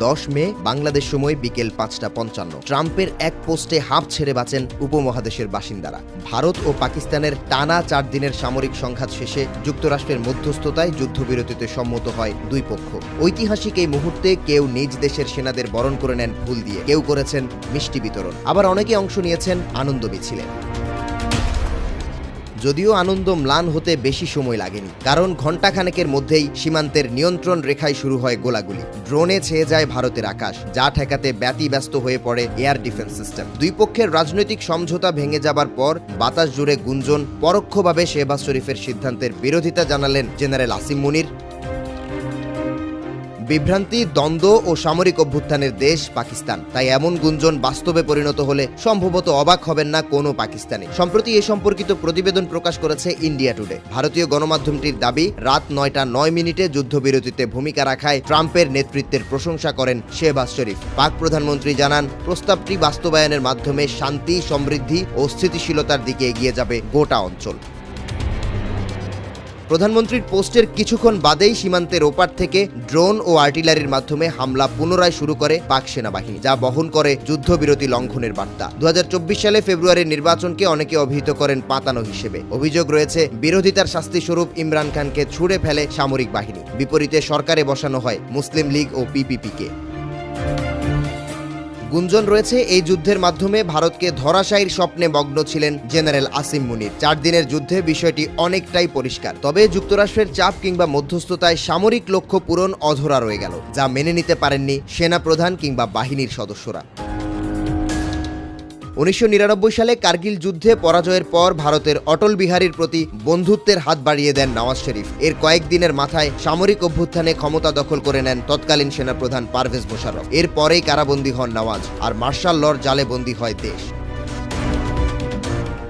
10 মে বাংলাদেশ সময় বিকেল 5:55। ট্রাম্পের এক পোস্টে হাঁপ ছেড়ে বাঁচেন উপমহাদেশের বাসিন্দারা। ভারত ও পাকিস্তানের টানা 4 দিনের সামরিক সংঘাত শেষে যুক্তরাষ্ট্রের মধ্যস্থতায় যুদ্ধবিরতিতে সম্মত হয় দুই পক্ষ। ঐতিহাসিক এই মুহূর্তে কেউ নিজ দেশের সেনাদের বরণ করে নেন ফুল দিয়ে, কেউ করেছেন মিষ্টি বিতরণ, আবার অনেকে অংশ নিয়েছেন আনন্দ মিছিলে। যদিও আনন্দ ম্লান হতে বেশি সময় লাগেনি, কারণ ঘণ্টাখানেকের মধ্যেই সীমান্তের নিয়ন্ত্রণ রেখায় শুরু হয় গোলাগুলি। ড্রোনে ছেয়ে যায় ভারতের আকাশ, যা ঠেকাতে ব্যতিব্যস্ত হয়ে পড়ে এয়ার ডিফেন্স সিস্টেম। দুই পক্ষের রাজনৈতিক সমঝোতা ভেঙে যাবার পর বাতাস জুড়ে গুঞ্জন, পরোক্ষভাবে শেহবাজ শরীফের সিদ্ধান্তের বিরোধিতা জানালেন জেনারেল আসিম মুনির। বিভ্রান্তি, দ্বন্দ্ব ও সামরিক অভ্যুত্থানের দেশ পাকিস্তান, তাই এমন গুঞ্জন বাস্তবে পরিণত হলে সম্ভবত অবাক হবেন না কোনো পাকিস্তানি। সম্প্রতি এ সম্পর্কিত প্রতিবেদন প্রকাশ করেছে ইন্ডিয়া টুডে। ভারতীয় গণমাধ্যমটির দাবি, রাত 9:09 যুদ্ধবিরতিতে ভূমিকা রাখায় ট্রাম্পের নেতৃত্বের প্রশংসা করেন শেহবাজ শরীফ। পাক প্রধানমন্ত্রী জানান, প্রস্তাবটি বাস্তবায়নের মাধ্যমে শান্তি, সমৃদ্ধি ও স্থিতিশীলতার দিকে এগিয়ে যাবে গোটা অঞ্চল। প্রধানমন্ত্রীর পোস্টের কিছুক্ষণ বাদেই সীমান্তের ওপার থেকে ড্রোন ও আর্টিলারির মাধ্যমে হামলা পুনরায় শুরু করে পাক সেনাবাহিনী, যা বহন করে যুদ্ধবিরতি লঙ্ঘনের বার্তা। 2024 সালে ফেব্রুয়ারির নির্বাচনকে অনেকে অভিহিত করেন পাতানো হিসেবে। অভিযোগ রয়েছে, বিরোধিতার শাস্তিস্বরূপ ইমরান খানকে ছুড়ে ফেলে সামরিক বাহিনী। বিপরীতে সরকারে বসানো হয় মুসলিম লীগ ও পিপিপিকে। গুঞ্জন রয়েছে, এই যুদ্ধের মাধ্যমে ভারতকে ধরাশায়ীর স্বপ্নে মগ্ন ছিলেন জেনারেল আসিম মুনির। 4 দিনের যুদ্ধে বিষয়টি অনেকটাই পরিষ্কার। তবে যুক্তরাষ্ট্রের চাপ কিংবা মধ্যস্থতায় সামরিক লক্ষ্য পূরণ অধরা রয়ে গেল, যা মেনে নিতে পারেননি সেনাপ্রধান কিংবা বাহিনীর সদস্যরা। 1999 সালে কার্গিল যুদ্ধে পরাজয়ের পর ভারতের অটল বিহারীর প্রতি বন্ধুত্বের হাত বাড়িয়ে দেন নওয়াজ শরীফ। এর কয়েকদিনের মাথায় সামরিক অভ্যুত্থানে ক্ষমতা দখল করে নেন তৎকালীন সেনাপ্রধান পারভেজ মোশাররফ। এরপরেই কারাবন্দী হন নওয়াজ, আর মার্শাল লর জালে বন্দী হয় দেশ।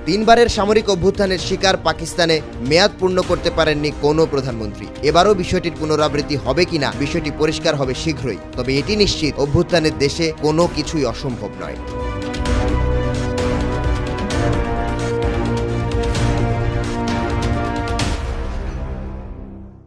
3 বারের সামরিক অভ্যুত্থানের শিকার পাকিস্তানে মেয়াদ পূর্ণ করতে পারেননি কোনো প্রধানমন্ত্রী। এবারও বিষয়টির পুনরাবৃত্তি হবে কিনা, বিষয়টি পরিষ্কার হবে শীঘ্রই। তবে এটি নিশ্চিত, অভ্যুত্থানের দেশে কোনো কিছুই অসম্ভব নয়।